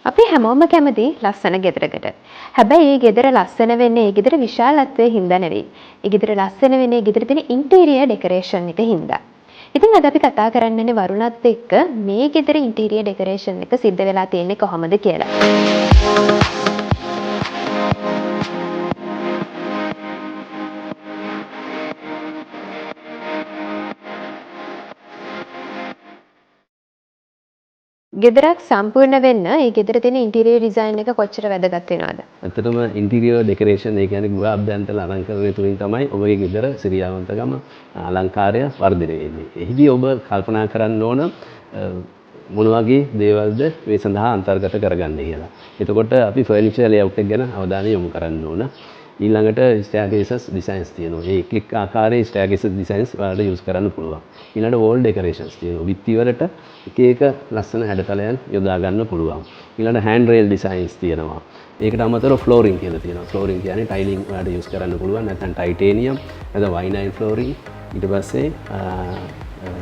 අපි හැමෝම කැමති ලස්සන ගෙදරකට. හැබැයි මේ ගෙදර ලස්සන වෙන්නේ ඒ ගෙදර විශාලත්වයේ හින්දා නෙවෙයි. ඒ ගෙදර ලස්සන වෙන්නේ ඒ ගෙදර තියෙන ඉන්ටීරියර් ඩෙකරේෂන් එක හින්දා. ඉතින් අද අපි කතා කරන්නනේ වරුණත් එක්ක මේ ගෙදර ඉන්ටීරියර් ඩෙකරේෂන් එක සිද්ධ වෙලා තියෙන්නේ කොහොමද කියලා. ගෙදරක් සම්පූර්ණ වෙන්න ඒ ගෙදර තියෙන ඉන්ටීරියර් ඩිසයින් එක කොච්චර වැදගත් වෙනවද? ඇත්තටම ඉන්ටීරියර් ඩෙකරේෂන් ඒ කියන්නේ ගෘහ අභ්‍යන්තර අලංකරණය තුලින් තමයි ඔබගේ ගෙදර සිරියාවන්තකම අලංකාරය වර්ධනය වෙන්නේ. එහිදී ඔබ කල්පනා කරන්න ඕන මොන වගේ දේවල්ද මේ සඳහා අන්තර්ගත කරගන්නේ කියලා. එතකොට අපි ෆර්නිචර් ලේඅවුට් එක ගැන අවධානය යොමු කරන්න ඕන. ඊළඟට ස්ටෑර්කේසස් ඩිසයින්ස් තියෙනවා. ඒ එක් එක් ආකාරයේ ස්ටෑර්කේසස් ඩිසයින්ස් වලට යූස් කරන්න පුළුවන්. ඊළඟට වෝල් ඩෙකරේෂන්ස් තියෙනවා. බිත්ති වලට එක එක ලස්සන හැඩතලයන් යොදා ගන්න පුළුවන්. ඊළඟට හෑන්ඩ් රේල් ඩිසයින්ස් තියෙනවා. ඒකට අමතරව ෆ්ලෝරින් කියලා තියෙනවා. ෆ්ලෝරින් කියන්නේ ටයිලින් වලට යූස් කරන්න පුළුවන්. නැත්නම් ටයිටේනියම්, නැත්නම් වයිනයිල් ෆ්ලෝරින්. ඊට පස්සේ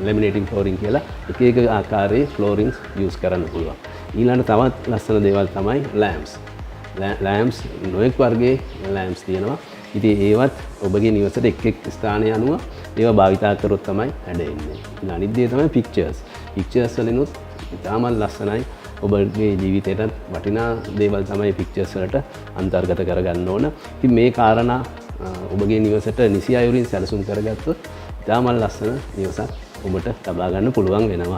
ලැමිනේටින් ෆ්ලෝරින් කියලා එක එක ආකාරයේ ෆ්ලෝරින්ස් යූස් කරන්න පුළුවන්. ඊළඟට තවත් ලස්සන දේවල් තමයි ලෑම්ප්ස්. ලෑම්ප්ස් නොයෙක් වර්ගයේ ලෑම්ප්ස් තියෙනවා. ඉතින් ඒවත් ඔබගේ නිවසට එක් එක් ස්ථානය අනුව ඒවා භාවිතා කරොත් තමයි හැදෙන්නේ. අනිත් දේ තමයි පික්චර්ස්. පික්චර්ස් වලිනුත් ඉතාමත් ලස්සනයි. ඔබගේ ජීවිතේට වටිනා දේවල් තමයි පික්චර්ස් වලට අන්තර්ගත කරගන්න ඕන. ඉතින් මේ කාරණා ඔබගේ නිවසට නිසි අයුරින් සැලසුම් කරගත්තොත් ඉතාමත් ලස්සන නිවසක් ඔබට ලබා ගන්න පුළුවන් වෙනවා.